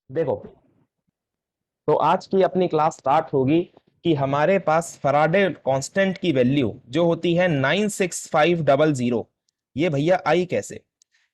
देखो, तो आज की अपनी क्लास स्टार्ट होगी कि हमारे पास फराडे कांस्टेंट की वैल्यू जो होती है 96500। ये भैया आई कैसे?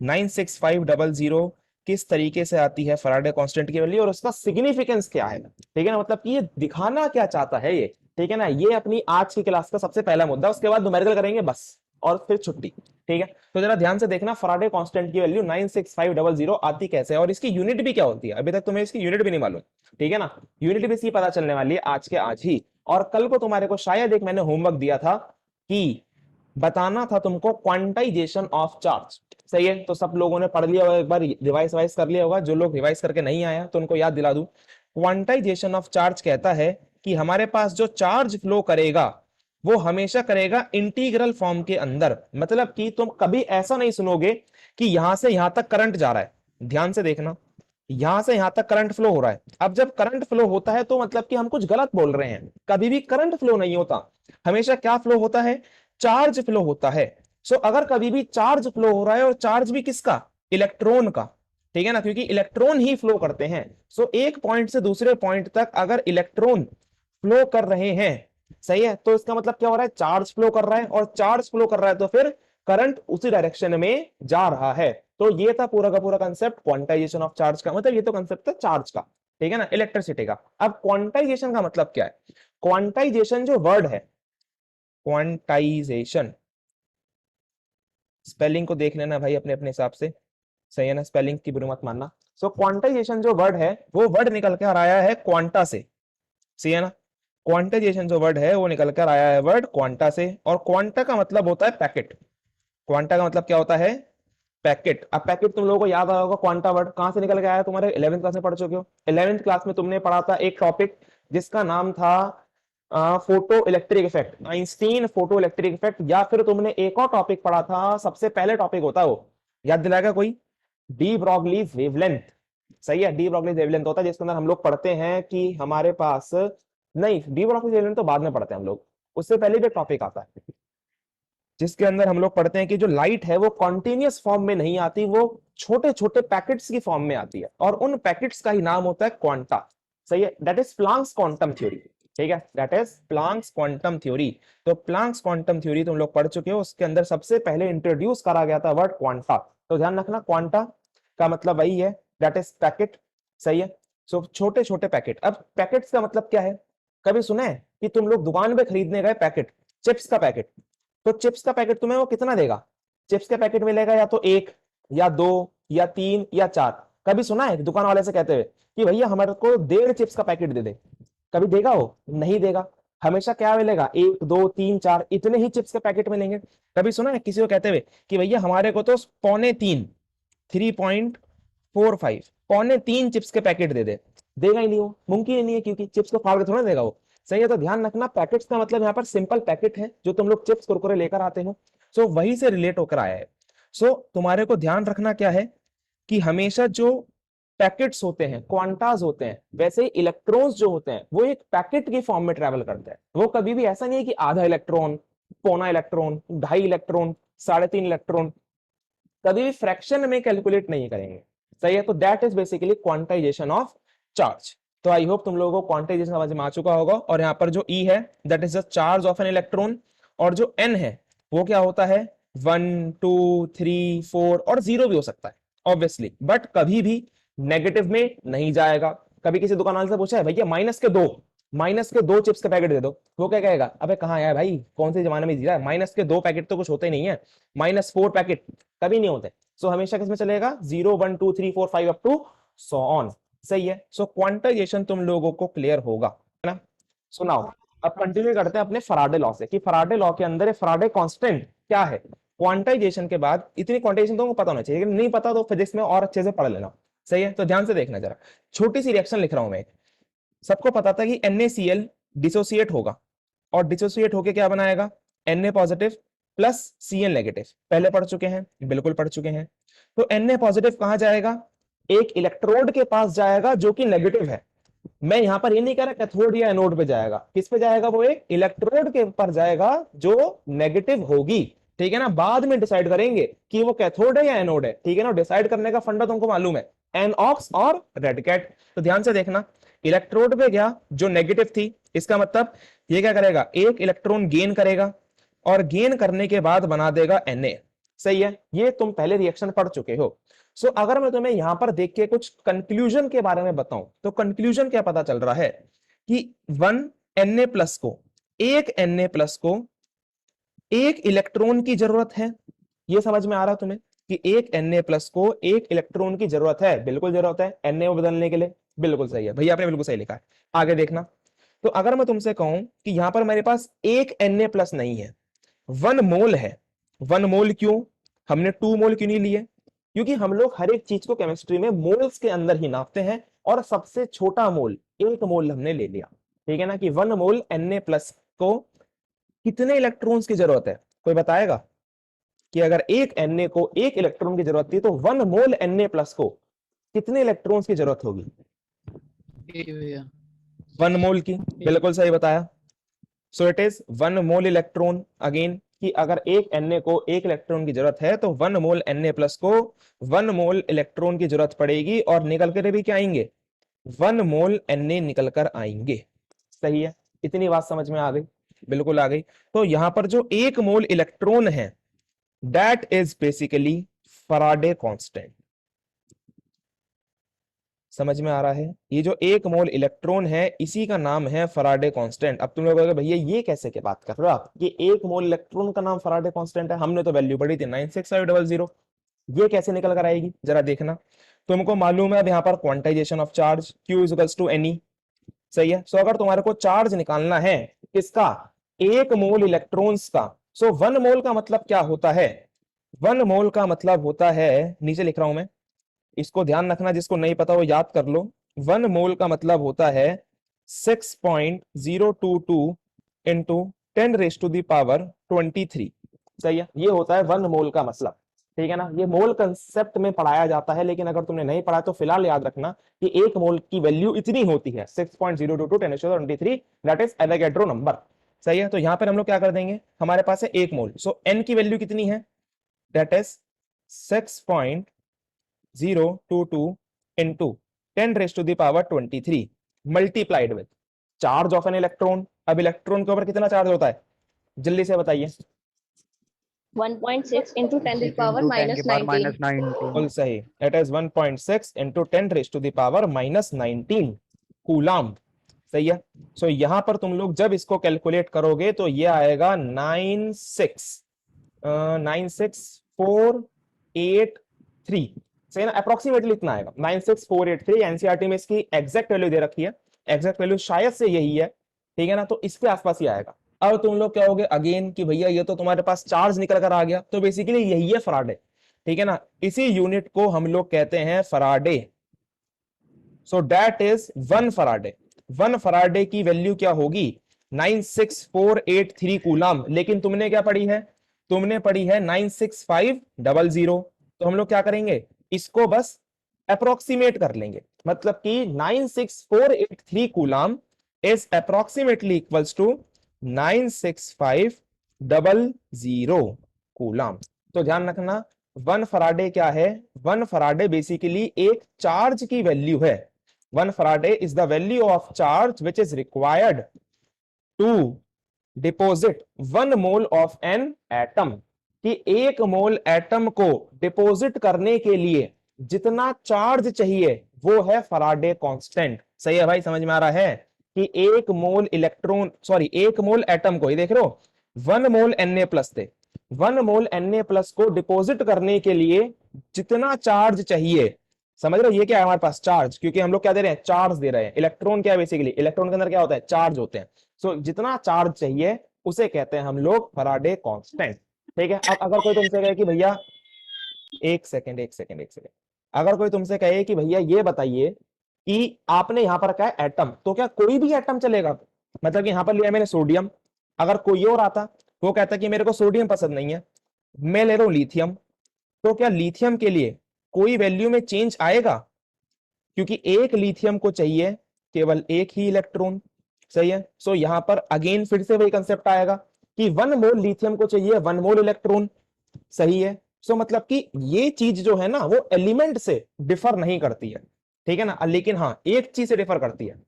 96500 किस तरीके से आती है फराडे कांस्टेंट की वैल्यू और उसका सिग्निफिकेंस क्या है? ठीक है ना, मतलब कि ये दिखाना क्या चाहता है ये। ठीक है ना, ये अपनी आज की क्लास का सबसे पहला मुद्दा, उसके बाद न्यूमेरिकल करेंगे बस, और फिर छुट्टी। ठीक है, तो जरा ध्यान से देखना, फराडे कांस्टेंट की वैल्यू 96500 आती कैसे है और इसकी यूनिट भी क्या होती है। अभी तक तुम्हें इसकी यूनिट भी नहीं मालूम। ठीक है ना, यूनिट भी इसकी पता चलने वाली है आज के आज ही। और कल को तुम्हारे को शायद एक मैंने होमवर्क दिया था कि बताना था तुमको क्वांटाइजेशन ऑफ चार्ज। सही है, तो सब लोगों ने पढ़ लिया होगा, एक बार रिवाइज वाइज कर लिया होगा। जो लोग रिवाइज करके नहीं आया तो उनको याद दिला दूं। क्वांटाइजेशन ऑफ चार्ज कहता है कि हमारे पास जो चार्ज फ्लो करेगा वो हमेशा करेगा इंटीग्रल फॉर्म के अंदर। मतलब कि तुम कभी ऐसा नहीं सुनोगे कि यहां से यहां तक करंट जा रहा है। ध्यान से देखना, यहां से यहां तक करंट फ्लो हो रहा है। अब जब करंट फ्लो होता है तो मतलब कि हम कुछ गलत बोल रहे हैं। कभी भी करंट फ्लो नहीं होता, हमेशा क्या फ्लो होता है? चार्ज फ्लो होता है। सो अगर कभी भी चार्ज फ्लो हो रहा है, और चार्ज भी किसका? इलेक्ट्रॉन का। ठीक है ना, क्योंकि इलेक्ट्रॉन ही फ्लो करते हैं। सो एक पॉइंट से दूसरे पॉइंट तक अगर इलेक्ट्रॉन फ्लो कर रहे हैं, सही है, तो इसका मतलब क्या हो रहा है? चार्ज फ्लो कर रहा है, और चार्ज फ्लो कर रहा है तो फिर करंट उसी डायरेक्शन में जा रहा है। तो ये था पूरा का पूरा कंसेप्ट क्वांटाइजेशन ऑफ चार्ज का। मतलब ये तो कंसेप्ट था चार्ज का, ठीक है ना, इलेक्ट्रिसिटी का। अब क्वांटाइजेशन का मतलब क्या है? क्वांटाइजेशन जो वर्ड है, क्वांटाइजेशन, स्पेलिंग को देख लेना भाई अपने अपने हिसाब से, सही है ना, स्पेलिंग की बुरी मत मानना। सो क्वांटाइजेशन जो वर्ड है वो वर्ड निकल कर आया है क्वांटा से, सही है ना। क्वांटाइजेशन जो वर्ड है वो निकल कर आया है वर्ड क्वांटा से, और क्वांटा का मतलब होता है पैकेट। क्वांटा का मतलब क्या होता है? पैकेट। अब पैकेट तुम लोगों को याद आया होगा, क्वांटा वर्ड कहां से निकल के आया? तुम्हारे 11वीं क्लास में पढ़ चुके हो। 11वीं क्लास में तुमने पढ़ा था एक टॉपिक जिसका नाम था photo electric effect, Einstein photo electric effect. या फिर तुमने एक और टॉपिक पढ़ा था, सबसे पहले टॉपिक होता है वो, याद दिलाएगा कोई? De Broglie's wavelength. सही है, डी ब्रॉगलीज वेवलेंथ होता है जिसके अंदर हम लोग पढ़ते हैं कि हमारे पास, नहीं, डी ब्रॉगलीज वेवलेंथ तो बाद में पढ़ते हैं हम लोग, उससे पहले भी टॉपिक आता है जिसके अंदर हम लोग पढ़ते हैं कि जो लाइट है वो कॉन्टिन्यूअस फॉर्म में नहीं आती, वो छोटे छोटे पैकेट्स की फॉर्म में आती है, और उन पैकेट्स का ही नाम होता है क्वांटा। सही है, that is Planck's quantum theory. ठीक है, that is Planck's quantum theory. तो प्लांक्स क्वांटम थ्योरी तुम लोग पढ़ चुके हो, उसके अंदर सबसे पहले इंट्रोड्यूस करा गया था वर्ड क्वांटा। तो ध्यान रखना, क्वांटा का मतलब वही है, दैट इज पैकेट। सही है, सो छोटे छोटे पैकेट। अब पैकेट्स का मतलब क्या है? कभी सुना है कि तुम लोग दुकान पे खरीदने गए पैकेट, चिप्स का पैकेट, तो चिप्स का पैकेट तुम्हें वो कितना देगा? चिप्स का पैकेट मिलेगा या तो एक, या दो, या तीन, या चार। कभी सुना है दुकान वाले से कहते हुए कि भैया हमारे को 1.5 चिप्स का पैकेट दे दे? कभी देगा? वो नहीं देगा। हमेशा क्या मिलेगा? एक, दो, तीन, चार, इतने ही चिप्स के पैकेट मिलेंगे। कभी सुना है किसी को कहते हुए कि भैया हमारे को तो पौने तीन, 3.45, पौने तीन चिप्स के पैकेट दे दे? देगा ही नहीं, वो मुमकिन ही नहीं है, क्योंकि चिप्स को फाड़ के थोड़ा देगा वो। सही है, तो ध्यान रखना, पैकेट्स का मतलब यहाँ पर सिंपल पैकेट है जो तुम लोग चिप्स कुरकुरे लेकर आते हो। सो वही से रिलेट होकर आया है। सो तुम्हारे को ध्यान रखना क्या है कि हमेशा जो पैकेट्स होते हैं, क्वांटाज होते हैं, वैसे ही इलेक्ट्रॉन्स जो होते हैं वो एक पैकेट की फॉर्म में ट्रेवल करते हैं। वो कभी भी ऐसा नहीं है कि आधा इलेक्ट्रॉन, पौना इलेक्ट्रॉन, 2.5 इलेक्ट्रॉन, 3.5 इलेक्ट्रॉन, कभी भी फ्रैक्शन में कैलकुलेट नहीं करेंगे। सही है, तो that is basically quantization of charge. तो आई होप तुम लोगों को क्वांटाइजेशन समझ में आ चुका होगा। और यहाँ पर जो ई है that is the charge of an electron, और जो एन है वो क्या होता है? 1, 2, 3, 4, और जीरो भी हो सकता है ऑब्वियसली, बट कभी भी नेगेटिव में नहीं जाएगा। कभी किसी दुकान वाले से पूछा है भैया माइनस के दो चिप्स के पैकेट दे दो, वो क्या कहेगा? अबे कहाँ है भाई, कौन से जमाने में जी रहा है? माइनस के दो पैकेट तो कुछ होते नहीं है, -4 पैकेट कभी नहीं होते। सो हमेशा किसमें चलेगा? 0, 1, 2, 3, 4, 5 अप टू सो ऑन। सही है, सो क्वांटाइजेशन तुम लोगों को क्लियर होगा, है ना। सुनाओ, अब कंटिन्यू करते हैं अपने फराडे लॉ से कि फराडे लॉ के अंदर फराडे कांस्टेंट क्या है। क्वांटाइजेशन के बाद इतनी क्वांटाइजेशन तुमको पता होना चाहिए, लेकिन नहीं पता तो फिजिक्स में और अच्छे से पढ़ लेना। सही है, तो ध्यान से देखना जरा, छोटी सी रिएक्शन लिख रहा हूं मैं। सबको पता था कि NaCl डिसोसिएट होगा, और डिसोसिएट होके क्या बनाएगा? Na positive plus Cl negative. पहले पढ़ चुके हैं, बिल्कुल पढ़ चुके हैं। तो Na पॉजिटिव कहां जाएगा? एक इलेक्ट्रोड के पास जाएगा जो कि नेगेटिव है। मैं यहां पर ये नहीं कह रहा कैथोड या एनोड पे जाएगा, किस पे जाएगा? वो एक इलेक्ट्रोड के ऊपर जाएगा जो नेगेटिव होगी। ठीक है ना, बाद में डिसाइड करेंगे कि वो कैथोड है या एनोड है। ठीक है ना, डिसाइड करने का फंडा तुमको मालूम है। एनऑक्स और रेड कैट। तो ध्यान से देखना, इलेक्ट्रोड पे गया जो नेगेटिव थी, इसका मतलब ये क्या करेगा, एक इलेक्ट्रॉन गेन करेगा और गेन करने के बाद बना देगा Na। सही है, ये तुम पहले रिएक्शन पढ़ चुके हो। सो अगर मैं तुम्हें यहां पर देख के कुछ कंक्लूजन के बारे में बताऊं तो कंक्लूजन क्या पता चल रहा है कि 1 Na+ को, एक Na+ को एक इलेक्ट्रॉन की जरूरत है। ये समझ में आ रहा तुम्हें कि एक Na+ को एक इलेक्ट्रॉन की जरूरत है, बिल्कुल जरूरत है Na बदलने के लिए। बिल्कुल सही है भैया, आपने बिल्कुल सही लिखा है। आगे देखना, तो अगर मैं तुमसे कहूं कि यहां पर मेरे पास एक Na+ नहीं है, 1 मोल है। 1 मोल क्यों, हमने 2 मोल क्यों नहीं लिए? क्योंकि हम लोग हर एक चीज को केमिस्ट्री में मोल्स के अंदर ही नापते हैं, और सबसे छोटा मोल 1 मोल हमने ले लिया। ठीक है ना, कि 1 मोल Na+ को कितने इलेक्ट्रॉन्स की जरूरत है? कोई बताएगा कि अगर एक Na को एक इलेक्ट्रॉन की जरूरत थी तो 1 मोल Na+ को कितने इलेक्ट्रॉन्स की जरूरत होगी? 1 मोल की, बिल्कुल सही बताया। So it is 1 mole electron. Again, कि अगर एक Na को एक इलेक्ट्रॉन की जरूरत है तो 1 मोल Na+ को 1 मोल इलेक्ट्रॉन की जरूरत पड़ेगी, और निकल कर भी क्या आएंगे, 1 मोल Na निकल कर आएंगे। सही है, इतनी बात समझ में आ गई? बिल्कुल आ गई। तो यहां पर जो 1 मोल इलेक्ट्रॉन है, that is basically Faraday constant. समझ में आ रहा है? ये जो 1 मोल इलेक्ट्रॉन है, इसी का नाम है फराडे कांस्टेंट। अब तुम लोग कहोगे भैया ये कैसे के बात कर रहे हो आप, ये 1 मोल इलेक्ट्रॉन का नाम फराडे कांस्टेंट है? हमने तो वैल्यू पढ़ी थी 96500, ये कैसे निकल कर आएगी? जरा देखना। तुमको मालूम है अब यहाँ पर quantization of charge Q equals to Ne। सही है। सो अगर तुम्हारे को चार्ज निकालना है किसका, 1 मोल इलेक्ट्रॉन्स का, सो 1 मोल का मतलब क्या होता है? 1 मोल का मतलब होता है, नीचे लिख रहा हूं मैं, इसको ध्यान रखना, जिसको नहीं पता वो याद कर लो। 1 मोल का मतलब होता है 6.022 इंटू 10⁻23। सही है, ये होता है 1 मोल का मतलब। ठीक है ना, ये मोल कंसेप्ट में पढ़ाया जाता है, लेकिन अगर तुमने नहीं पढ़ा तो फिलहाल याद रखना कि 1 मोल की वैल्यू इतनी होती है, 6.022 10⁻23, दैट इज एवोगैड्रो नंबर। सही है, तो यहां पर हम लोग क्या कर देंगे, हमारे पास है 1 मोल, सो एन की वैल्यू कितनी है, that is 6.022 into 10⁻23 multiplied with charge of an electron. अब इलेक्ट्रॉन के ऊपर कितना चार्ज होता है, जल्दी से बताइए। 1.6 into 10 to the power minus 19. बिल्कुल सही, इट इज 1.6 into 10⁻⁻19 कूलम। सही है। सो यहां पर तुम लोग जब इसको कैलकुलेट करोगे तो ये आएगा 96483। सही ना, अप्रोक्सीमेटली इतना आएगा 96483। एनसीईआरटी में इसकी एग्जैक्ट वैल्यू दे रखी है, एग्जैक्ट वैल्यू शायद से यही है। ठीक है ना, तो इसके आसपास ही आएगा। अब तुम लोग क्या होगे अगेन कि भैया ये तो तुम्हारे पास चार्ज निकल कर आ गया, तो बेसिकली यही है फराडे। ठीक है ना, इसी यूनिट को हम लोग कहते हैं Faraday. So that is 1 Faraday. 1 Faraday की वैल्यू क्या होगी, 96483 कूलम। लेकिन तुमने क्या पढ़ी है, तुमने पढ़ी है 96500। तो हम लोग क्या करेंगे, इसको बस अप्रोक्सीमेट कर लेंगे, मतलब कि 96483 coulomb is approximately equals to 96500 coulomb. तो ध्यान रखना, 1 फराडे क्या है, 1 फराडे बेसिकली एक चार्ज की वैल्यू है। 1 faraday is the value of charge which is required to deposit 1 mole of an atom. कि 1 मोल एटम को डिपोजिट करने के लिए जितना चार्ज चाहिए वो है फराडे कांस्टेंट। सही है भाई, समझ में आ रहा है कि 1 मोल इलेक्ट्रॉन, सॉरी 1 मोल एटम को, ये देख रहे हो 1 मोल Na+ थे, 1 मोल Na+ को डिपोजिट करने के लिए जितना चार्ज चाहिए, समझ रहे हो, ये क्या है हमारे पास चार्ज, क्योंकि हम लोग क्या दे रहे हैं, चार्ज दे रहे हैं। इलेक्ट्रॉन क्या है, बेसिकली इलेक्ट्रॉन के अंदर क्या होता है, चार्ज होते हैं। सो जितना चार्ज चाहिए उसे कहते हैं हम लोग फराडे कांस्टेंट। ठीक है। अब अगर कोई तुमसे कहे कि भैया, एक सेकेंड एक सेकेंड एक सेकेंड, अगर कोई तुमसे कहे कि भैया ये बताइए कि आपने यहां पर कहा है एटम, तो क्या कोई भी एटम चलेगा? मतलब कि यहां पर लिया मैंने सोडियम, अगर कोई और आता वो कहता कि मेरे को सोडियम पसंद नहीं है, मैं ले रहा हूं लिथियम, तो क्या लिथियम के लिए कोई वैल्यू में चेंज आएगा? क्योंकि एक लिथियम को चाहिए केवल एक ही इलेक्ट्रॉन। सही है। सो यहां पर अगेन फिर से वही कंसेप्ट आएगा कि 1 मोल लिथियम को चाहिए 1 मोल इलेक्ट्रॉन। सही है। सो मतलब कि ये चीज जो है ना वो एलिमेंट से डिफर नहीं करती है, ठीक है ना। लेकिन हाँ एक चीज से डिफर करती है।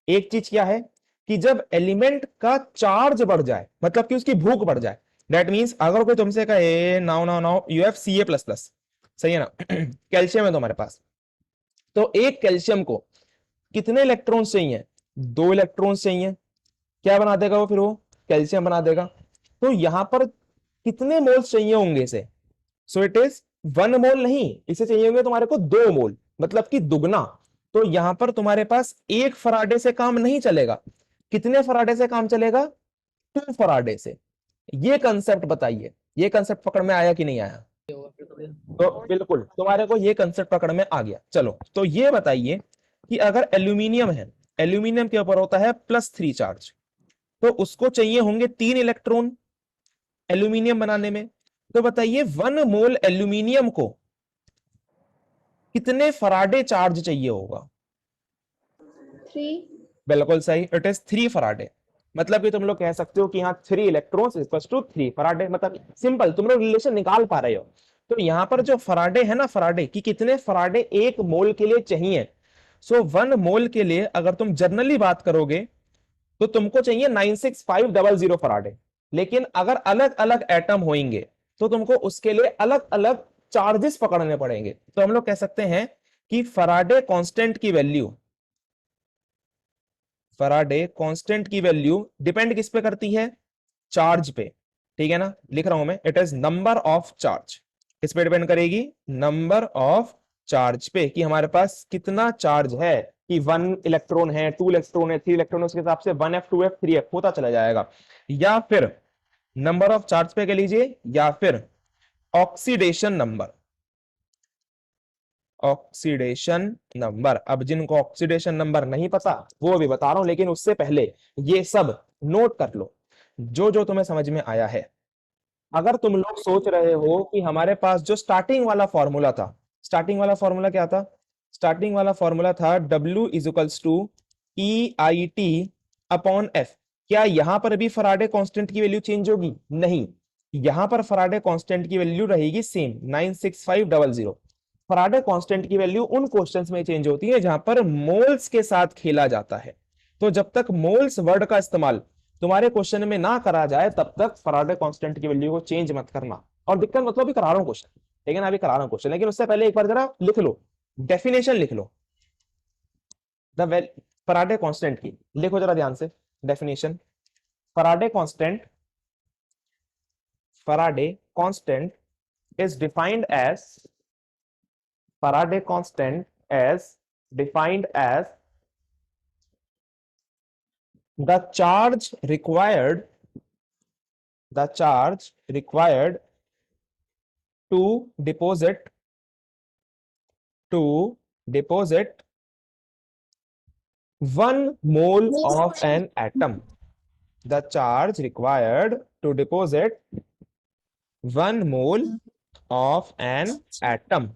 एक चीज क्या है कि जब एलिमेंट का चार्ज बढ़ जाए, मतलब कि उसकी भूख बढ़ जाए, दैट मींस अगर कोई तुमसे कहे now now now you have Ca++, सही है ना, कैल्शियम है तुम्हारे पास, तो एक कैल्शियम को कितने इलेक्ट्रॉन्स चाहिए? 2 इलेक्ट्रॉन्स चाहिए। क्या बना देगा वो? फिर वो कैल्शियम बना देगा। तो यहां पर कितने मोल्स चाहिए होंगे इसे? सो इट इज 1 मोल नहीं, इसे चाहिए होंगे तुम्हारे को 2 मोल, मतलब कि दुगना। तो यहां पर तुम्हारे पास 1 फराडे से काम नहीं चलेगा। कितने फराडे से काम चलेगा? 2 फराडे से। ये कंसेप्ट बताइए, ये कंसेप्ट पकड़ में आया कि नहीं आया? तो बिल्कुल तुम्हारे को ये कंसेप्ट पकड़ में आ गया। चलो तो ये बताइए कि अगर एल्यूमिनियम है, एल्यूमिनियम के ऊपर होता है +3 चार्ज, तो उसको चाहिए होंगे 3 इलेक्ट्रॉन एल्यूमिनियम बनाने में। तो बताइए 1 मोल एल्यूमिनियम को कितने फराडे चार्ज चाहिए होगा? 3. बिल्कुल सही, इट इज 3 फराडे। मतलब कि तुम लोग कह सकते हो कि यहाँ 3 इलेक्ट्रॉन्स इक्वल टू 3 फराडे, मतलब सिंपल तुम लोग रिलेशन निकाल पा रहे हो। तो यहाँ पर जो फराडे है ना, फराडे कि कितने फराडे 1 मोल के लिए चाहिए। सो 1 मोल के लिए अगर तुम जनरली बात करोगे तो तुमको चाहिए 96500 फराडे। लेकिन अगर अलग अलग एटम होंगे तो तुमको उसके लिए अलग अलग चार्जेस पकड़ने पड़ेंगे। तो हम लोग कह सकते हैं कि फराडे कांस्टेंट की वैल्यू, फराडे कांस्टेंट की वैल्यू डिपेंड किस पे करती है? चार्ज पे, ठीक है ना। लिख रहा हूं मैं, it is number of charge. किस पे डिपेंड करेगी? नंबर ऑफ चार्ज पे, कि हमारे पास कितना चार्ज है, कि 1 इलेक्ट्रॉन है, 2 इलेक्ट्रॉन है, 3 इलेक्ट्रॉन, उसके हिसाब से 1f 2f 3f होता चला जाएगा। या फिर नंबर ऑफ चार्ज पे कह लीजिए, या फिर ऑक्सीडेशन नंबर, ऑक्सीडेशन नंबर। अब जिनको ऑक्सीडेशन नंबर नहीं पता वो अभी बता रहा हूं, लेकिन उससे पहले ये सब नोट कर लो जो जो तुम्हें समझ में आया है। अगर तुम लोग सोच रहे हो कि हमारे पास जो स्टार्टिंग वाला फॉर्मूला था, स्टार्टिंग वाला फॉर्मूला क्या था? स्टार्टिंग वाला फॉर्मूला था W इज टू EIT/F। क्या यहां पर भी फराडे कांस्टेंट की वैल्यू चेंज होगी? नहीं, यहां पर फराडे कांस्टेंट की वैल्यू रहेगी सेम 96500। फराडे कांस्टेंट की वैल्यू उन क्वेश्चंस में चेंज होती है जहां पर मोल्स के साथ खेला जाता है। तो जब तक मोल्स वर्ड का इस्तेमाल तुम्हारे क्वेश्चन में ना करा जाए तब तक फराडे कांस्टेंट की वैल्यू को चेंज मत करना। और दिक्कत मतलब भी करा रहा हूं क्वेश्चन, ठीक है ना, अभी करा रहा हूं क्वेश्चन, लेकिन उससे पहले एक बार जरा लिख लो, डेफिनेशन लिख लो। द फराडे कांस्टेंट की लिखो जरा ध्यान से definition. Faraday constant, Faraday constant is defined as, Faraday constant as defined as the charge required, the charge required to deposit, to deposit 1 mole of an atom, the charge required to deposit 1 mole of an atom।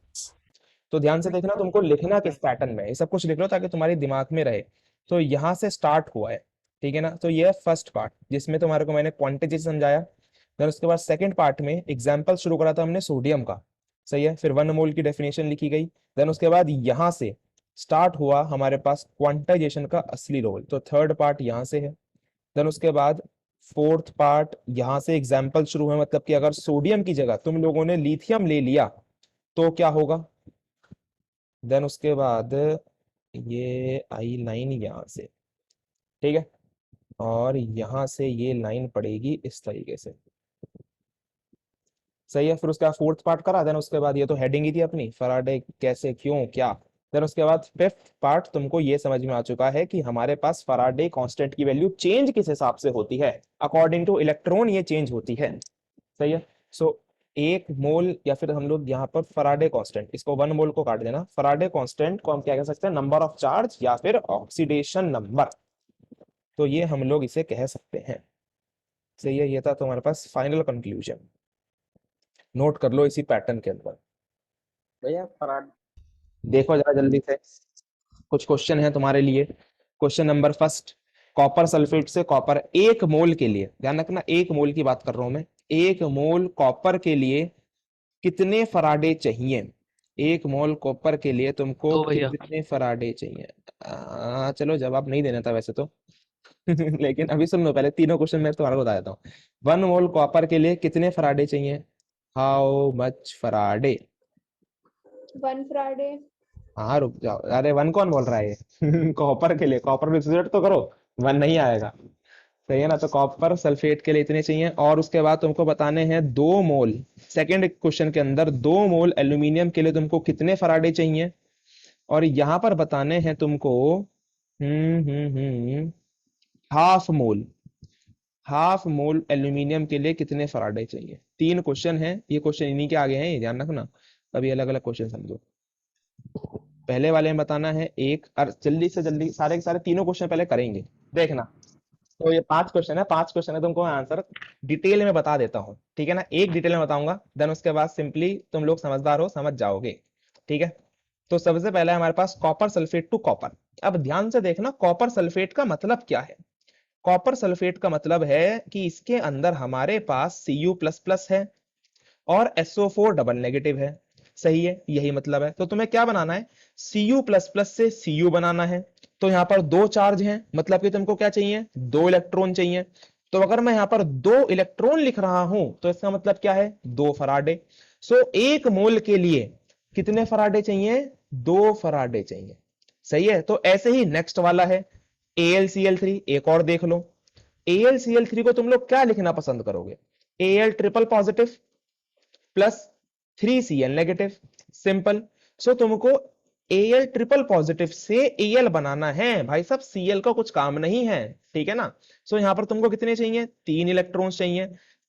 तो ध्यान से देखना, तुमको लिखना किस pattern में, ये सब कुछ लिख लो ताकि तुम्हारे दिमाग में रहे। तो यहां से स्टार्ट हुआ है, ठीक है ना। तो ये है फर्स्ट पार्ट जिसमें तुम्हारे को मैंने क्वांटिटी समझाया। देन उसके बाद सेकंड पार्ट में एग्जांपल शुरू करा था हमने सोडियम का, सही है। फिर 1 मोल की डेफिनेशन लिखी गई। देन उसके बाद यहां से स्टार्ट हुआ हमारे पास क्वांटाइजेशन का असली रोल, तो थर्ड पार्ट यहां से है। देन उसके बाद फोर्थ पार्ट यहां से एग्जाम्पल शुरू है, मतलब कि अगर सोडियम की जगह तुम लोगों ने लिथियम ले लिया तो क्या होगा। देन उसके बाद ये आई लाइन यहां से, ठीक है, और यहां से ये लाइन पड़ेगी इस तरीके से, सही है। फिर उसके बाद फोर्थ पार्ट करा। देन उसके बाद ये तो हेडिंग ही थी अपनी, फराडे कैसे क्यों क्या। देन उसके बाद फिफ्थ पार्ट तुमको ये समझ में आ चुका है कि हमारे पास फराडे कांस्टेंट की वैल्यू चेंज किस हिसाब से होती है, अकॉर्डिंग टू इलेक्ट्रॉन ये चेंज होती है, सही है। सो 1 मोल, या फिर हम लोग यहाँ पर फराडे कांस्टेंट, इसको 1 मोल को काट देना, फराडे कांस्टेंट को हम क्या कह सकते हैं? नंबर ऑफ चार्ज या फिर ऑक्सीडेशन नंबर। तो ये हम लोग इसे कह सकते हैं, सही है। ये था तुम्हारे पास फाइनल कंक्लूजन, नोट कर लो इसी पैटर्न के अंदर। भैया फराड देखो जरा जल्दी से, कुछ क्वेश्चन है तुम्हारे लिए। Question number first, copper sulphate से कॉपर 1 मोल के लिए, ध्यान रखना 1 मोल की बात कर रहा हूं मैं, 1 मोल कॉपर के लिए कितने फराडे चाहिए? 1 मोल कॉपर के लिए तुमको तो भैया कितने फराडे चाहिए? चलो जवाब नहीं देना था वैसे तो लेकिन अभी सुन लो, पहले तीनों क्वेश्चन मैं तुम्हारा को बता देता हूँ। 1 मोल कॉपर के लिए कितने फराडे चाहिए? How much Faraday? 1 फ्राइडे। हाँ रुक जाओ, अरे 1 कौन बोल रहा है ये कॉपर के लिए, कॉपर में substitute तो करो, 1 नहीं आएगा। सही है ना? तो कॉपर सल्फेट के लिए इतने चाहिए, और उसके बाद तुमको बताने हैं 2 मोल, सेकंड क्वेश्चन के अंदर 2 मोल एल्यूमिनियम के लिए तुमको कितने फराडे चाहिए, और यहाँ पर बताने हैं तुमको half mole, half mole aluminium के लिए कितने फराडे चाहिए। 3 क्वेश्चन हैं, ये क्वेश्चन इन्हीं के आगे हैं, ये ध्यान रखना, कभी अलग अलग क्वेश्चन समझो। पहले वाले में बताना है एक, और जल्दी से जल्दी सारे के सारे तीनों क्वेश्चन पहले करेंगे, देखना। तो ये 5 क्वेश्चन है, 5 क्वेश्चन है, तुमको मैं आंसर डिटेल में बता देता हूँ, ठीक है ना? एक डिटेल में बताऊंगा, देन उसके बाद सिंपली तुम लोग समझदार हो, समझ जाओगे, ठीक है? तो सबसे पहले हमारे पास कॉपर सल्फेट टू कॉपर। अब ध्यान से देखना, कॉपर सल्फेट का मतलब क्या है? कॉपर सल्फेट का मतलब है कि इसके अंदर हमारे पास Cu++ है और SO4 डबल नेगेटिव है। सही है, यही मतलब है। तो तुम्हें क्या बनाना है? Cu++ से Cu बनाना है। तो यहाँ पर 2 चार्ज हैं, मतलब कि तुमको क्या चाहिए? 2 इलेक्ट्रॉन चाहिए। तो अगर मैं यहाँ पर 2 इलेक्ट्रॉन लिख रहा हूं तो इसका मतलब क्या है? 2 फराडे। सो 1 मोल के लिए कितने फराडे चाहिए? 2 फराडे चाहिए। सही है। तो ऐसे ही नेक्स्ट वाला है AlCl3, एक और देख लो। AlCl3 को तुम लोग क्या लिखना पसंद करोगे? Al triple positive plus 3Cl negative, simple. So तुमको Al ट्रिपल पॉजिटिव से Al बनाना है भाई साहब, Cl का कुछ काम नहीं है, ठीक है ना? सो यहां पर तुमको कितने चाहिए? 3 इलेक्ट्रॉन्स चाहिए।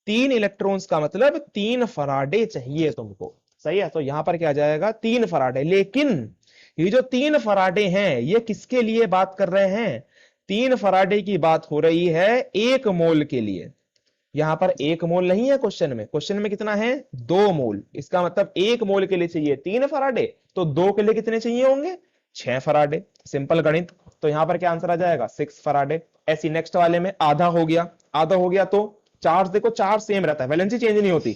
3 इलेक्ट्रॉन्स का मतलब 3 फराडे चाहिए तुमको। सही है। तो यहां पर क्या आ जाएगा? 3 फराडे। लेकिन ये जो 3 फराडे हैं, ये किसके लिए बात कर रहे हैं? 3 फराडे की बात हो रही है 1 मोल के लिए। यहां पर 1 मोल नहीं है क्वेश्चन में, क्वेश्चन में कितना है? 2 मोल। इसका मतलब 1 मोल के लिए चाहिए 3 फराडे, तो 2 के लिए कितने चाहिए होंगे? 6 फराडे। सिंपल गणित। तो यहां पर क्या आंसर आ जाएगा? 6 फराडे। ऐसी नेक्स्ट वाले में आधा हो गया, आधा हो गया तो चार्ज देखो, चार्ज सेम रहता है, वैलेंसी चेंज नहीं होती।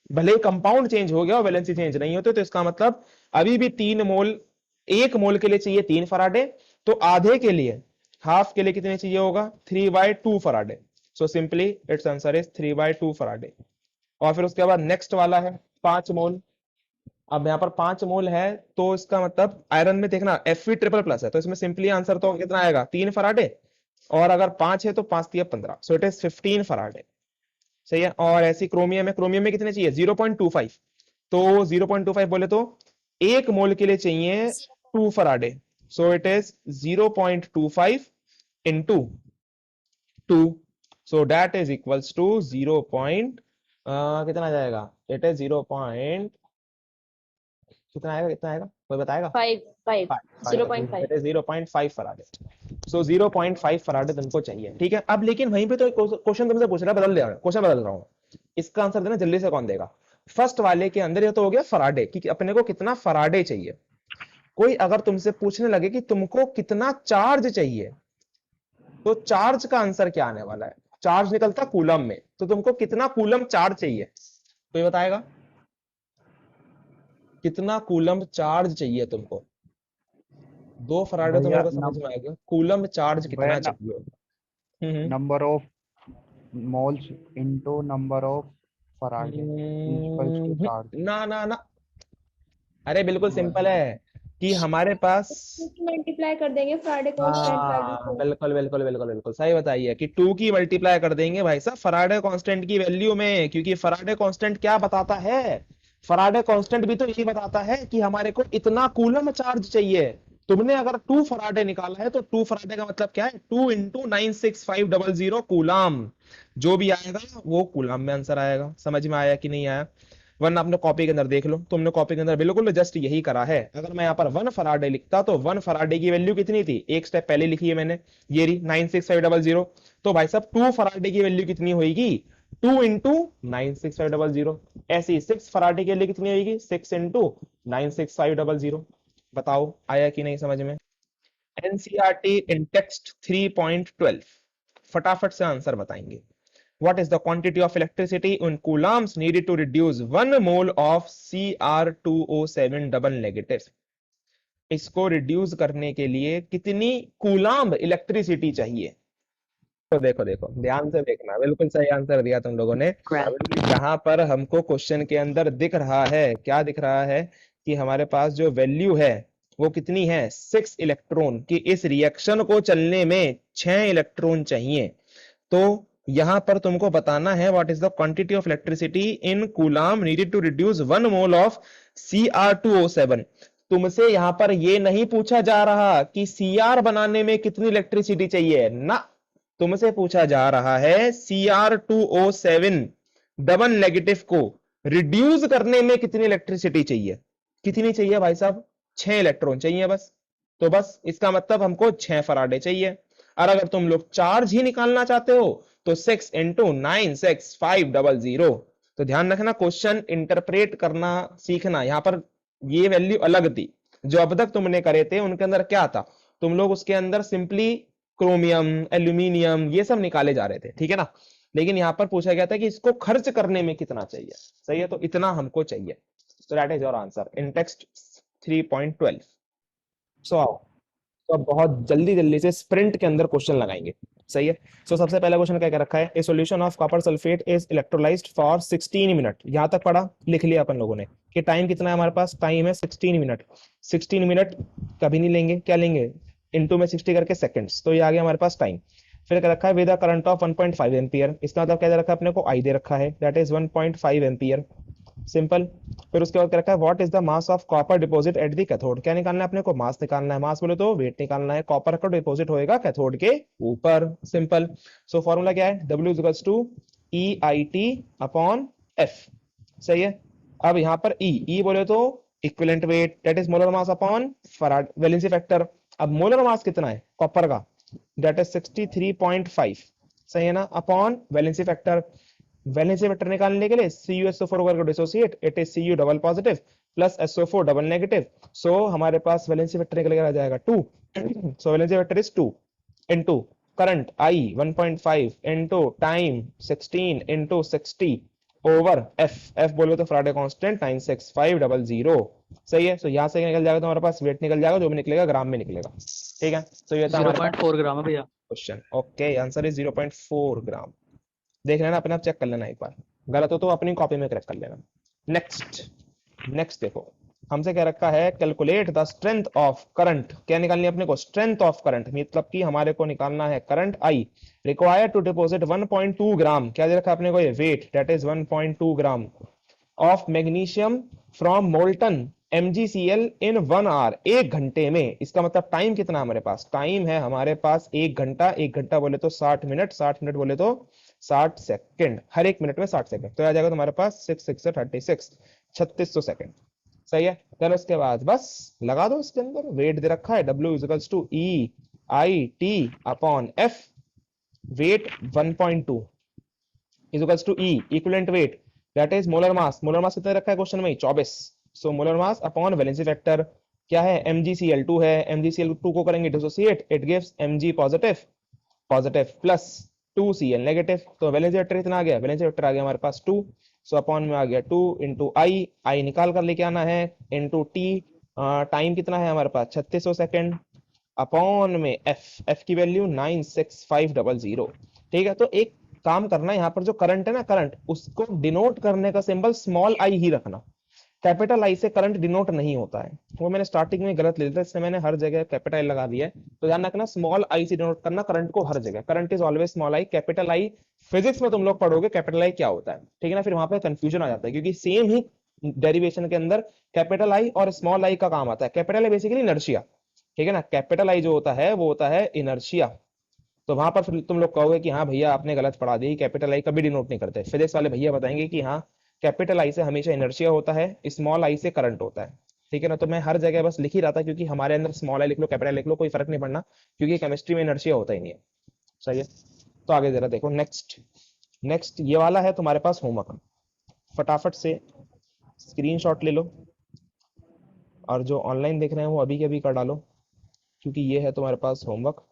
भले ही कंपाउंड चेंज हो गया और वैलेंसी चेंज नहीं होती, तो इसका मतलब अभी भी 3 मोल, 1 मोल के लिए चाहिए 3 फराडे, तो आधे के लिए, हाफ के लिए कितने चाहिए होगा? 3/2 Faraday. So simply it's answer is 3/2 Faraday. और फिर उसके बाद नेक्स्ट वाला है 5 मोल। अब यहाँ पर 5 मोल है, तो इसका मतलब आयरन में देखना Fe ट्रिपल प्लस है, तो इसमें सिंपली आंसर तो कितना आएगा? 3 फराडे। और अगर 5 है तो 5×3 = 15, सो इट इज 15 फराडे। सही है। और ऐसी क्रोमियम है, क्रोमियम में कितने चाहिए? 0.25। तो 0.25 बोले तो 1 मोल के लिए चाहिए 2 Faraday. So it is 0.25 into 2, so that is equals to 0. कितना आ जाएगा? It is 0. कितना आएगा? कितना आएगा? कोई बताएगा? 5 it 0.5। Is 0.5 Faraday. So 0.5 Faraday तुमको चाहिए, ठीक है? अब लेकिन वहीं पे तो क्वेश्चन तुमसे पूछ रहा है, बदल दे रहा हूं, क्वेश्चन बदल रहा हूँ। इसका आंसर देना जल्दी से, कौन देगा? फर्स्ट वाले के अंदर ये तो हो गया फराडे कि अपने को कितना फराडे चाहिए। कोई अगर तुमसे पूछने लगे कि तुमको कितना चार्ज चाहिए, तो चार्ज का आंसर क्या आने वाला है? चार्ज निकलता कूलम में, तो तुमको कितना कूलम चार्ज चाहिए? कोई बताएगा? कितना कूलम चार्ज चाहिए तुमको? 2 फराडे तो भैया मेरे को समझ में आ गया, कूलम चार्ज कितना भैया चाहिए? Number of moles into number of Faraday equals to charge. ना ना ना, अरे बिल्कुल सिंपल है कि हमारे पास, मल्टीप्लाई कर देंगे फ्राइडे कांस्टेंट वैल्यू हाँ को। बिल्कुल बिल्कुल बिल्कुल बिल्कुल सही बताइए कि 2 की मल्टीप्लाई कर देंगे भाई साहब फराडे कांस्टेंट की वैल्यू में, क्योंकि फराडे कांस्टेंट क्या बताता है? फराडे कांस्टेंट भी तो यही बताता है कि हमारे को इतना कूलम चार्ज चाहिए। तुमने अगर 2 फराडे निकाला है, तो 2 फराडे का मतलब क्या है? 2 × 96500 कूलम। जो भी आएगा वो कूलम में आंसर आएगा। समझ में आया कि नहीं आया? वरना अपने कॉपी के अंदर देख लो, तुमने कॉपी के अंदर बिल्कुल जस्ट यही करा है। अगर मैं यहाँ पर 1 फराडे लिखता तो 1 फराडे की वैल्यू कितनी थी? एक स्टेप पहले लिखी है मैंने, ये रही 96500। तो भाई साहब 2 फराडे की वैल्यू कितनी होगी? 2 × 96500। ऐसी 6 फराडे के लिए कितनी होगी? 6 × 96500। बताओ आया कि नहीं समझ में? एनसीईआरटी इन टेक्स्ट 3.12, फटाफट से आंसर बताएंगे। what is the quantity of electricity in coulombs needed to reduce 1 mole of Cr2O7 double negative? इसको रिड्यूस करने के लिए कितनी कूलाम्ब इलेक्ट्रिसिटी चाहिए? तो देखो देखो ध्यान से देखना, बिल्कुल सही आंसर दिया तुम लोगों ने। जहां पर हमको क्वेश्चन के अंदर दिख रहा है, क्या दिख रहा है कि हमारे पास जो वैल्यू है वो कितनी है, 6 इलेक्ट्रॉन, कि इस रिएक्शन को चलने में 6 इलेक्ट्रॉन चाहिए। तो यहां पर तुमको बताना है what is the quantity of electricity in coulomb needed to reduce 1 mole of Cr2O7। तुमसे यहां पर ये नहीं पूछा जा रहा कि Cr बनाने में कितनी इलेक्ट्रिसिटी चाहिए ना, तुमसे पूछा जा रहा है Cr2O7 डबल नेगेटिव को रिड्यूस करने में कितनी इलेक्ट्रिसिटी चाहिए। कितनी चाहिए भाई साहब? 6 इलेक्ट्रॉन चाहिए बस। तो बस इसका मतलब हमको 6 फराडे चाहिए। और अगर तुम लोग चार्ज ही निकालना चाहते हो तो 6 इंटू 96500। तो ध्यान रखना, क्वेश्चन इंटरप्रेट करना सीखना। यहां पर ये वैल्यू अलग थी, जो अब तक तुमने करे थे उनके अंदर क्या था, तुम लोग उसके अंदर सिंपली क्रोमियम, एल्यूमिनियम ये सब निकाले जा रहे थे, ठीक है ना। लेकिन यहां पर पूछा गया था कि इसको खर्च करने में कितना चाहिए। सही है, तो इतना हमको चाहिए। So that is your answer in text 3.12. So आओ, तो अब बहुत जल्दी जल्दी से स्प्रिंट के अंदर क्वेश्चन लगाएंगे। सही है। सो सबसे पहला क्वेश्चन क्या क्या रखा है, ए solution of copper sulphate is electrolysed for 16 minute. यहां तक पढ़ा, लिख लिया अपन लोगों ने कि टाइम कितना है हमारे पास, टाइम है 16 मिनट। 16 मिनट कभी नहीं लेंगे, क्या लेंगे, इनटू में 60 करके सेकंड्स, तो ये आ गया हमारे पास टाइम। फिर क्या रखा है, with a current of 1.5 ampere. इसका मतलब क्या दे रखा है अपने को, आई दे रखा है, दैट इज 1.5 एम्पियर, सिंपल। फिर उसके बाद क्या रखा है, what is the mass of copper deposit at the cathode. क्या निकालना है अपने को, मास निकालना है। मास बोले तो वेट निकालना है। कॉपर का डिपॉजिट होएगा कैथोड के ऊपर, सिंपल। सो फॉर्मूला क्या है, W equals to EIT upon F। सही है। अब यहाँ पर E बोले तो equivalent weight, that is molar mass upon farad valency factor. अब मोलर मास कितना है कॉपर का, दैट इज 63.5। सही है ना, upon valency factor. Valency factor निकालने के लिए CuSO4 को dissociate, it is Cu double positive plus SO4 double negative. So हमारे पास वैलेंसी फैक्टर निकल आ जाएगा 2। So valency factor is 2 into current I 1.5 into time 16 into 60 over F बोलो तो फैराडे कांस्टेंट 96500। सही है। सो यहाँ से निकल जाएगा तो हमारे पास वेट निकल जाएगा, जो भी निकलेगा ग्राम में निकलेगा। ठीक है। सो ये था 0.4 ग्राम है भैया क्वेश्चन। ओके, आंसर इज 0.4 ग्राम। देख लेना, अपने आप चेक कर लेना एक बार, गलत हो तो अपनी कॉपी में करेक्ट कर लेना। नेक्स्ट देखो, हमसे क्या रखा है, calculate the strength of current. क्या निकालनी है अपने को, स्ट्रेंथ ऑफ करंट, मतलब कि हमारे को निकालना है current I required to deposit 1.2 gram. क्या दे रखा है अपने को, ये weight, that is 1.2 gram of magnesium from molten MgCl in 1 hour, 1 घंटे में। इसका मतलब टाइम कितना है हमारे पास, टाइम है हमारे पास 1 घंटा। 1 घंटा बोले तो 60 मिनट, 60 मिनट बोले तो 60 सेकंड, हर 1 मिनट में 60 सेकंड। तो आ जाएगा तुम्हारे पास 6 6 36 3600 सेकंड। सही है। चलो उसके बाद बस लगा दो इसके अंदर, वेट दे रखा है W equals to EIT upon F, weight 1.2 equals to E equivalent weight, that is molar mass. Molar mass कितना रखा है क्वेश्चन में, 24। So molar mass upon valency factor क्या है, MgCl2 है। MgCl2 को करेंगे dissociate, it gives Mg positive plus 2Cl negative. तो वैलेंसी फैक्टर कितना आ गया, वैलेंसी फैक्टर आ गया हमारे पास 2। सो अपॉन में आ गया 2 इंटू I निकाल कर लेके आना है, इंटू T, टाइम कितना है हमारे पास 3600 सेकेंड, अपॉन में F की वैल्यू 96500। ठीक है। तो एक काम करना है, यहाँ पर जो करंट है ना, करंट उसको डिनोट करने का सिंबल स्मॉल I ही रखना, कैपिटल I से करंट डिनोट नहीं होता है। वो मैंने स्टार्टिंग में गलत ले लिया था, इससे मैंने हर जगह कैपिटल I लगा दिया है। तो ध्यान रखना, स्मॉल I से डिनोट करना करंट को हर जगह। Current is always small I, capital I। Physics में तुम लोग पढ़ोगे कैपिटल I क्या होता है, ठीक है ना, फिर वहां पे कंफ्यूजन आ जाता है, क्योंकि सेम ही डेरिवेशन के अंदर कैपिटल I और स्मॉल I का काम आता है। कैपिटल I बेसिकली इनर्शिया, ठीक है ना, कैपिटल I जो होता है वो होता है इनर्शिया। तो वहां पर फिर तुम लोग कहोगे कि हाँ भैया आपने गलत पढ़ा दी, कैपिटल I कभी डिनोट नहीं करते। फिजिक्स वाले भैया बताएंगे कि हाँ कैपिटल I से हमेशा इनर्शिया होता है, स्मॉल I से करंट होता है। ठीक है ना। तो मैं हर जगह बस लिख ही रहा था, क्योंकि हमारे अंदर स्मॉल I लिख लो कैपिटल लिख लो कोई फर्क नहीं पड़ना, क्योंकि केमिस्ट्री में इनर्शिया होता ही नहीं है। सही है। तो आगे जरा देखो, नेक्स्ट ये वाला है तुम्हारे पास होमवर्क, फटाफट से स्क्रीनशॉट ले लो, और जो ऑनलाइन देख रहे हैं वो अभी के अभी कर डालो, क्योंकि ये है तुम्हारे पास होमवर्क।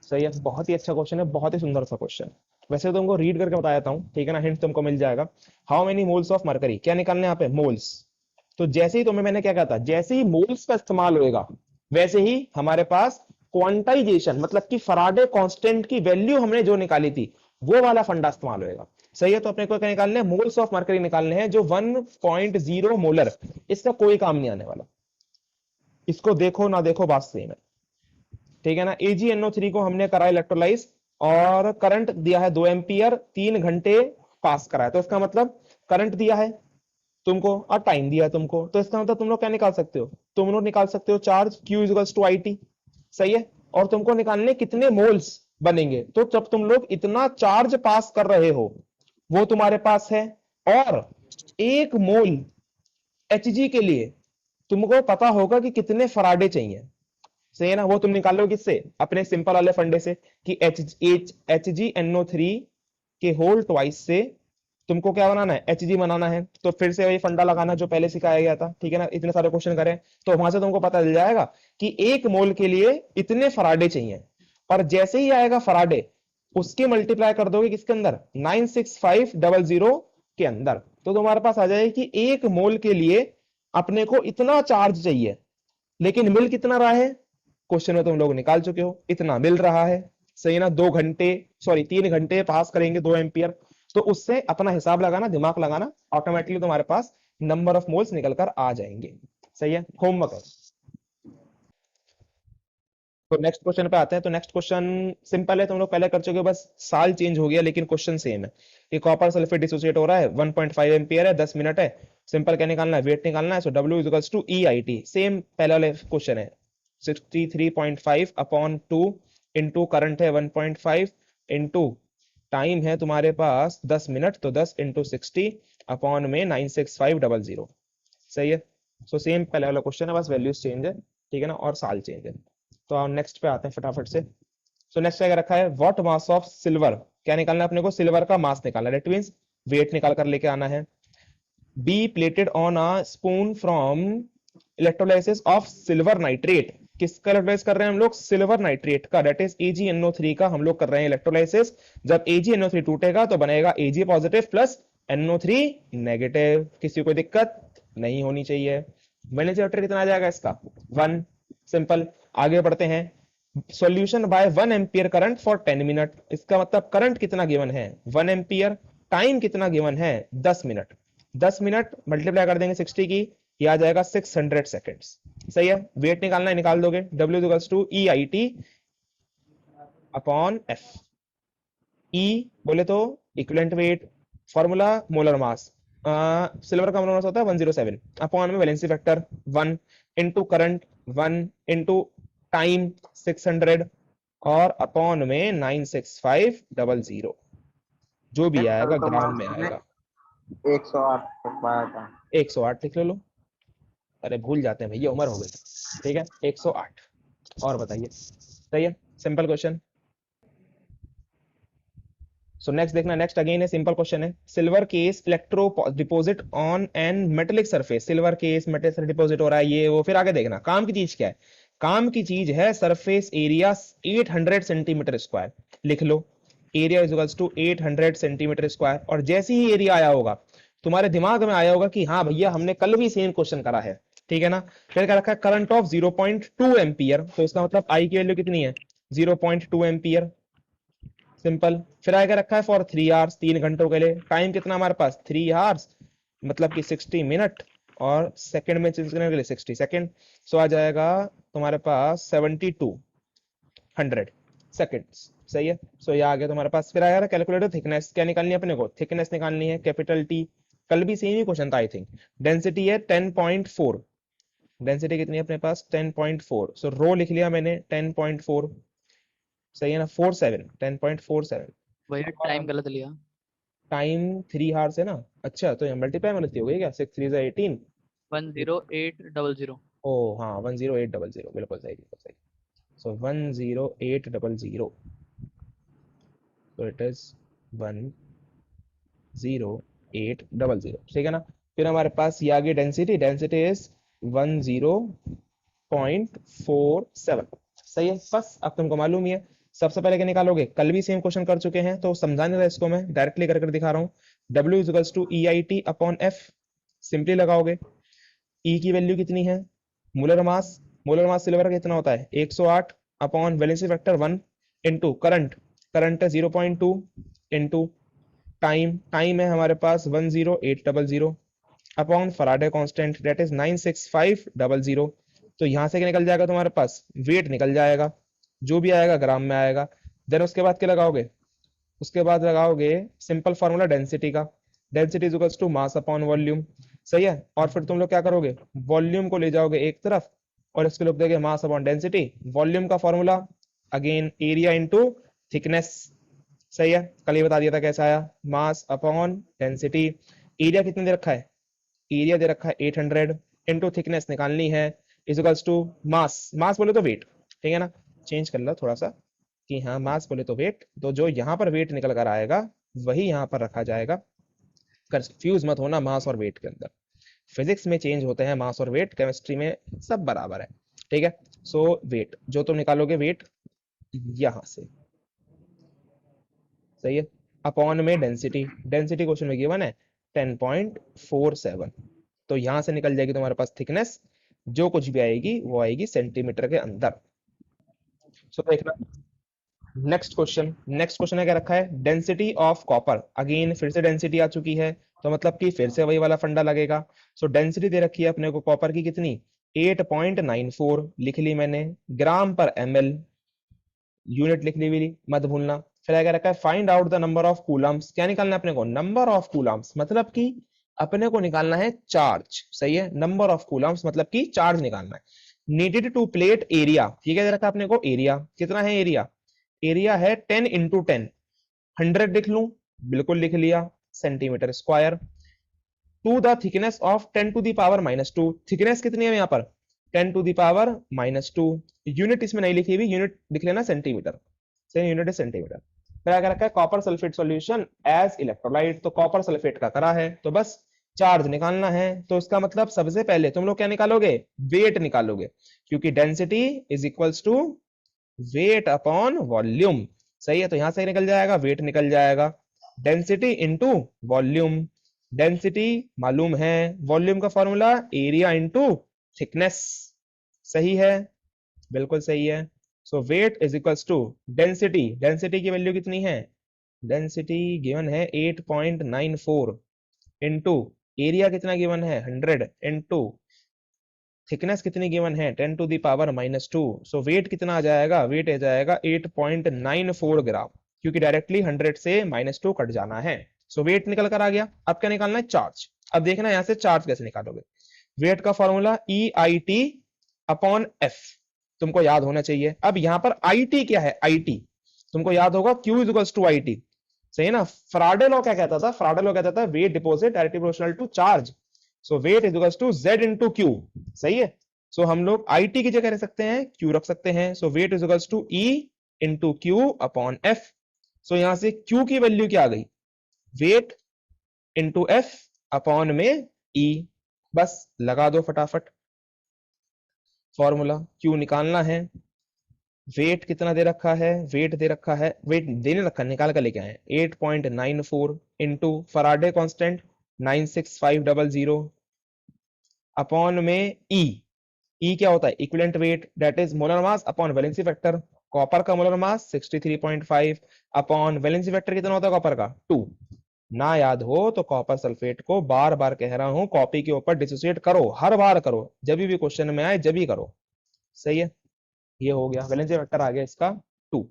सही है। बहुत ही अच्छा क्वेश्चन है, बहुत ही सुंदर सा क्वेश्चन। वैसे तो तुमको रीड करके बता देता हूँ, ठीक है ना, हिंट तुमको मिल जाएगा। How many moles of mercury, क्या निकालना है यहाँ पे, मोल्स। तो जैसे ही तुम्हें मैंने क्या कहा था, जैसे ही मोल्स का इस्तेमाल होएगा वैसे ही हमारे पास क्वांटाइजेशन मतलब कि फराडे कांस्टेंट की वैल्यू हमने जो निकाली थी वो वाला फंडा इस्तेमाल होएगा। सही है, तो अपने को क्या निकालने हैं, मोल्स ऑफ मरकरी निकालने हैं जो 1.0 मोलर, इसका कोई काम नहीं आने वाला, इसको देखो ना देखो बात सेम है, ठीक है ना। AgNO3 को हमने करा इलेक्ट्रोलाइज और करंट दिया है 2 एम्पियर, 3 घंटे पास करा है, तो इसका मतलब करंट दिया है तुमको और टाइम दिया है तुमको, तो इसका मतलब तुम लोग क्या निकाल सकते हो, तुम लोग निकाल सकते हो charge Q equals to IT। सही है, और तुमको निकालने कितने मोल्स बनेंगे, तो जब तुम लोग इतना चार्ज पास कर रहे हो वो तुम्हारे पास है, और 1 मोल Hg के लिए तुमको पता होगा कि कितने फराडे चाहिए। सही है ना, वो तुम निकाल लो किससे, अपने सिंपल वाले फंडे से कि HgNO3 के होल ट्वाइस से तुमको क्या बनाना है, Hg बनाना है। तो फिर से वही फंडा लगाना जो पहले सिखाया गया था, ठीक है ना, इतने सारे क्वेश्चन करें तो वहां से तुमको पता चल जाएगा कि 1 मोल के लिए इतने फराडे चाहिए, और जैसे ही आएगा फराडे उसके मल्टीप्लाई कर दोगे किसके अंदर, 96500 के अंदर, तो तुम्हारे पास आ जाएगा कि 1 मोल के लिए अपने को इतना चार्ज चाहिए, लेकिन मिल कितना रहा है, क्वेश्चन में तुम लोग निकाल चुके हो, इतना मिल रहा है। सही ना, 2 घंटे, सॉरी 3 घंटे पास करेंगे 2 एम्पियर, तो उससे अपना हिसाब लगाना, दिमाग लगाना, ऑटोमेटिकली तुम्हारे पास नंबर ऑफ मोल्स निकल कर आ जाएंगे। सही है, होमवर्क है। तो नेक्स्ट क्वेश्चन पे आते हैं। तो नेक्स्ट क्वेश्चन सिंपल है, तुम लोग पहले कर चुके हो, बस साल चेंज हो गया लेकिन क्वेश्चन सेम है। ये कॉपर सल्फेट डिसोसिएट हो रहा है, 1.5 एम्पियर है, 10 मिनट है। सिंपल क्या निकालना है, वेट निकालना है। So W equals to EIT, same पहले वाले क्वेश्चन है, 63.5 अपॉन 2 इंटू करंट है 1.5 इंटू टाइम है तुम्हारे पास 10 मिनट, तो 10 इंटू 60 अपॉन में 96500। सही है, सो सेम पहले वाला क्वेश्चन है, बस वैल्यूज चेंज है, ठीक है ना, और साल चेंज है। तो नेक्स्ट पे आते हैं फटाफट से। सो नेक्स्ट क्या रखा है, व्हाट मास ऑफ सिल्वर, क्या निकालना है अपने को, सिल्वर का मास निकालना है, दैट मींस वेट निकाल कर लेके आना है। Be plated on a spoon from electrolysis of silver nitrate, किसका इलेक्ट्रोलाइस कर रहे हैं हम लोग, सिल्वर नाइट्रेट का, दैट इज AgNO3 का हम लोग कर रहे हैं इलेक्ट्रोलाइसिस। जब AgNO3 टूटेगा तो बनेगा Ag positive plus NO3 negative, किसी को दिक्कत नहीं होनी चाहिए। वैलेंसी फैक्टर कितना आ जाएगा इसका, 1। सिंपल, आगे बढ़ते हैं। Solution bye 1 ampere current for 10 minute, इसका मतलब करंट कितना गिवन है 1 एम्पियर, टाइम कितना गिवन है 10 मिनट, 10 मिनट मल्टीप्लाई कर देंगे 60 की, ये आ जाएगा 600 सेकेंड्स। सही है, वेट निकालना है, निकाल दोगे, W equals to EIT upon F। E बोले तो equivalent weight, formula molar mass, silver का मोलर मास होता है 107, अपॉन में valency factor 1 into current 1 into time 600 और अपॉन में 96500, जो भी आएगा ग्राम में आएगा। 108 तक पाया था। 108 लिख लो, अरे भूल जाते हैं भैया, उम्र हो गई, ठीक है 108। और बताइए, सही है, सिंपल क्वेश्चन। सो नेक्स्ट देखना, नेक्स्ट अगेन है सिंपल क्वेश्चन है, silver case electro deposit on an metallic surface, silver case metallic deposit हो रहा है, ये वो, फिर आगे देखना काम की चीज क्या है, काम की चीज है सरफेस एरिया 800 सेंटीमीटर स्क्वायर, लिख लो area is equals to 800 centimetre square. और जैसे ही एरिया आया होगा तुम्हारे दिमाग में आया होगा कि हाँ भैया हमने कल भी सेम क्वेश्चन करा है, ठीक है ना। फिर क्या रखा है, करंट ऑफ 0.2 एम्पियर, तो इसका मतलब आई की वैल्यू कितनी है 0.2 एम्पियर, सिंपल। फिर आगे रखा है फॉर 3 आवर्स, 3 घंटों के लिए, टाइम कितना हमारे पास 3 आवर्स, मतलब कि 60 मिनट, और सेकंड में चेंज करने के लिए 60 सेकंड, सो आ जाएगा तुम्हारे पास 7200 सेकंड्स। सही है, सो ये आ गया तुम्हारे पास। फिर आएगा कैलकुलेटर, थिकनेस क्या निकालनी है अपने को, थिकनेस निकालनी है कैपिटल T, कल भी सेम ही क्वेश्चन था आई थिंक। डेंसिटी है 10.4, डेंसिटी कितनी है अपने पास 10.4, सो रो लिख लिया मैंने 10.4, सही है ना, 47 10.47। भैया टाइम गलत लिया। टाइम 3 आवर्स है ना, अच्छा तो ये मल्टीप्लाई में गलती हो गई क्या, 6 3 18, 10800। ओ हाँ 10800, बिल्कुल सही बिल्कुल सही। सो 10800, तो इट इज 10800, ठीक है ना। फिर हमारे पास ये आ गई डेंसिटी, डेंसिटी इज 10.47, सही है, बस अब तुमको मालूम ही है सबसे पहले क्या निकालोगे, कल भी सेम क्वेश्चन कर चुके हैं तो समझाने रहा इसको मैं डायरेक्टली कर दिखा रहा हूँ। W is to E I T upon F, simply लगाओगे। E की वैल्यू कितनी है, मोलर मास सिल्वर का कितना होता है 108 upon valency factor 1 into current है 0.2 इंटू टाइम है हमारे पास 10800 upon Faraday constant that is 96500। तो यहां से क्या निकल जाएगा तुम्हारे पास, वेट निकल जाएगा, जो भी आएगा ग्राम में आएगा। देन उसके बाद क्या लगाओगे, उसके बाद लगाओगे सिंपल फॉर्मूला डेंसिटी का, density is equals to mass upon volume, सही है। और फिर तुम लोग क्या करोगे, वॉल्यूम को ले जाओगे एक तरफ और इसके लोग देंगे मास अपॉन डेंसिटी। वॉल्यूम का formula again area into thickness, सही है, कल ही बता दिया था कैसा आया, मास अपॉन डेंसिटी। एरिया कितने दे रखा है, एरिया दे रखा है 800 इंटू थिकनेस निकालनी है इज इक्वल्स टू मास बोले तो वेट, ठीक है ना, चेंज कर लो थोड़ा सा कि हाँ मास बोले तो वेट, तो जो यहाँ पर वेट निकल कर आएगा वही यहाँ पर रखा जाएगा। कंफ्यूज मत होना मास और वेट के अंदर, फिजिक्स में चेंज होते हैं मास और वेट, केमिस्ट्री में सब बराबर है, ठीक है। सो वेट जो तुम निकालोगे वेट यहां से, सही है, अपॉन में डेंसिटी क्वेश्चन में गिवन है 10.47, तो यहां से निकल जाएगी तुम्हारे पास थिकनेस, जो कुछ भी आएगी वो आएगी सेंटीमीटर के अंदर। सो देखना नेक्स्ट क्वेश्चन है क्या रखा है, डेंसिटी ऑफ कॉपर, अगेन फिर से डेंसिटी आ चुकी है, तो मतलब कि फिर से वही वाला फंडा लगेगा। सो डेंसिटी दे रखी है अपने को कॉपर की कितनी 8.94 लिख ली मैंने, ग्राम पर ml, यूनिट लिख ली भी मत भूलना। फिर क्या रखा है, find out the number of Coulomb's, क्या निकालना है अपने को, नंबर ऑफ कूलम्स, मतलब कि अपने को निकालना है चार्ज, सही है, नंबर ऑफ कूलम्स मतलब कि चार्ज निकालना है। नीडेड टू प्लेट एरिया, ठीक है, रखा अपने को एरिया कितना है, एरिया है 10 इंटू 10, 100 लिख लूं, बिल्कुल लिख लिया, centimetre square, to the thickness of 10 to the power -2, thickness कितनी है यहाँ पर 10 टू द पावर -2, यूनिट इसमें नहीं लिखी हुई, यूनिट लिख लेना सेंटीमीटर, सही, यूनिट है सेंटीमीटर। फिर क्या रखा है, copper sulphate solution as electrolyte, तो कॉपर सल्फेट का करा है, तो बस चार्ज निकालना है। तो इसका मतलब सबसे पहले तुम लोग क्या निकालोगे, वेट निकालोगे, क्योंकि density is equals to weight upon volume, सही है, तो यहां से निकल जाएगा वेट निकल जाएगा, डेंसिटी इंटू वॉल्यूम, डेंसिटी मालूम है, वॉल्यूम का फॉर्मूला एरिया इंटू थिकनेस, सही है, बिल्कुल सही है। So weight is equals to density की वैल्यू कितनी है, डेंसिटी गिवन है 8.94 इंटू एरिया कितना गिवन है 100 इंटू थिकनेस कितनी गिवन है 10 to the power -2, so weight कितना आ जाएगा, वेट आ जाएगा 8.94 ग्राम, क्योंकि डायरेक्टली 100 से -2 कट जाना है। सो वेट निकल कर आ गया, अब क्या निकालना है, चार्ज। अब देखना यहाँ से चार्ज कैसे निकालोगे, वेट का फॉर्मूला EIT अपॉन F, तुमको याद होना चाहिए। अब यहाँ पर IT क्या है, IT तुमको याद होगा, Q is equals to IT, सही है ना। फ्राडे लॉ क्या कहता था, फ्राडे लॉ कहता था weight deposit directly proportional to charge, so weight is equals to Z into Q, सही है। सो हम लोग IT की जगह रख सकते हैं Q रख सकते हैं, so weight is equals to E into Q upon F। So यहां से Q की वैल्यू क्या आ गई, वेट इंटू F अपॉन में E, बस लगा दो फटाफट फॉर्मूला, Q निकालना है, वेट कितना दे रखा है, वेट दे रखा है, वेट देने रखा निकाल कर लेके आए 8.94 इंटू फराडे कांस्टेंट 96500 अपॉन में E क्या होता है, equivalent weight that is molar mass upon valency factor, copper का molar mass 63.5 upon valency factor कितना होता है कॉपर का 2, ना याद हो तो कॉपर सल्फेट को बार बार कह रहा हूं कॉपी के ऊपर डिसोसिएट करो, हर बार करो, जब भी क्वेश्चन में आए जब भी करो, सही है। ये हो गया, वैलेंसी फैक्टर आ गया इसका 2,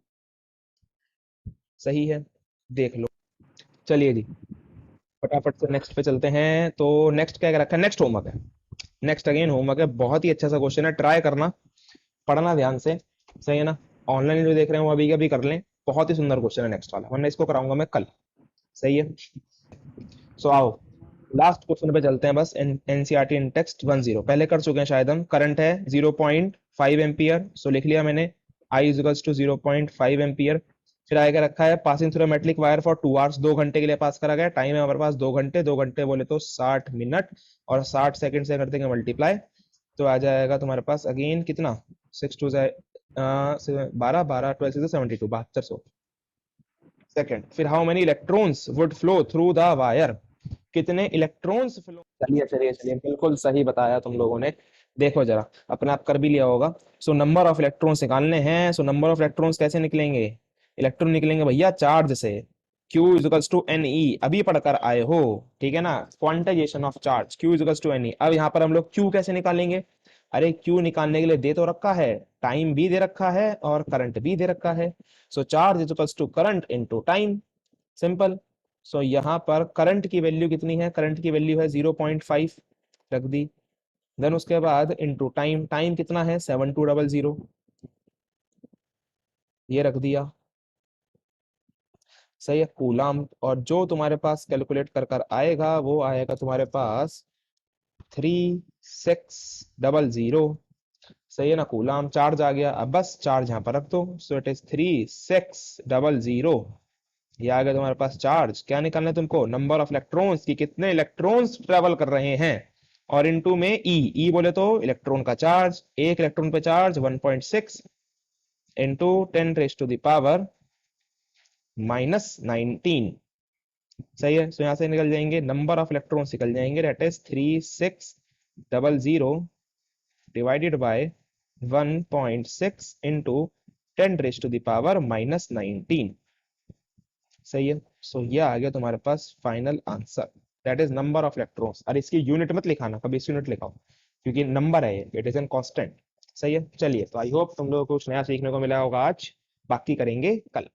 सही है, देख लो। चलिए जी फटाफट से नेक्स्ट पे चलते हैं। तो नेक्स्ट क्या रखा है, नेक्स्ट होमवर्क है, नेक्स्ट अगेन होमवर्क है, बहुत ही अच्छा सा क्वेश्चन है, ट्राई करना, पढ़ना ध्यान से, सही है ना। ऑनलाइन जो देख रहे हैं वो अभी अभी कर लें, बहुत ही सुंदर क्वेश्चन है नेक्स्ट वाला, वरना इसको कराऊंगा मैं कल, सही है। सो आओ लास्ट क्वेश्चन पे चलते हैं, बस एनसीईआरटी इन टेक्स्ट 10 पहले कर चुके हैं शायद हम। करंट है 0.5 एम्पियर, सो लिख लिया मैंने, I is equals to 0.5 ampere. फिर आगे रखा है passing through metallic wire for 2 hours, 2 घंटे के लिए पास करा गया, टाइम है हमारे पास 2 घंटे, 2 घंटे बोले तो 60 मिनट और 60 सेकंड से कर देंगे मल्टीप्लाई, तो आ जाएगा तुम्हारे पास अगेन कितना 6 2 12 12 12 6 72 7200 सेकंड। फिर how many electrons would flow through the wire, कितने इलेक्ट्रॉन्स फ्लो। चलिए चलिए चलिए, बिल्कुल सही बताया तुम लोगों ने। देखो जरा, अपने आप कर भी लिया होगा। सो नंबर ऑफ इलेक्ट्रॉन्स निकालने हैं। सो नंबर ऑफ इलेक्ट्रॉन्स कैसे निकलेंगे? इलेक्ट्रॉन निकलेंगे भैया चार्ज से। Q is to n e, अभी पढ़कर आए हो, ठीक है ना, quantization of charge, Q is to n e. अब यहाँ पर हम लोग Q कैसे निकालेंगे? अरे Q निकालने के लिए दे तो रखा है, टाइम भी दे रखा है और करंट भी दे रखा है। So charge is to current into time, simple. So यहाँ पर करंट की वैल्यू कितनी है? करंट की वैल्यू है 0.5, रख दी। देन उसके बाद इनटू टाइम, टाइम कितना है? 7200, ये रख दिया, सही है। कूलाम, और जो तुम्हारे पास कैलकुलेट कर आएगा वो आएगा तुम्हारे पास 3600, सही है ना। कूलाम चार्ज आ गया। अब बस चार्ज यहाँ पर रख दो। सो इट इज 3600, ये आ गया तुम्हारे पास चार्ज। क्या निकालना है तुमको? नंबर ऑफ इलेक्ट्रॉन्स की, कितने इलेक्ट्रॉन्स ट्रेवल कर रहे हैं, और इनटू में ई बोले तो इलेक्ट्रॉन का चार्ज, एक इलेक्ट्रॉन पे चार्ज 1.6 इंटू 10⁻⁻⁻⁹, सही है। सो यहाँ से निकल जाएंगे नंबर ऑफ इलेक्ट्रॉन्स, निकल जाएंगे, that is 3600 divided by 1.6 into 10⁻⁻⁻⁹, सही है। सो ये आ गया तुम्हारे पास final answer, that is number of electrons. और इसकी यूनिट मत लिखाना, कभी इस यूनिट लिखाओ, क्योंकि नंबर है ये, इट इज एन कांस्टेंट, सही है। चलिए, तो आई होप तुम लोगों को कुछ नया सीखने को मिला होगा आज, बाकी करेंगे कल।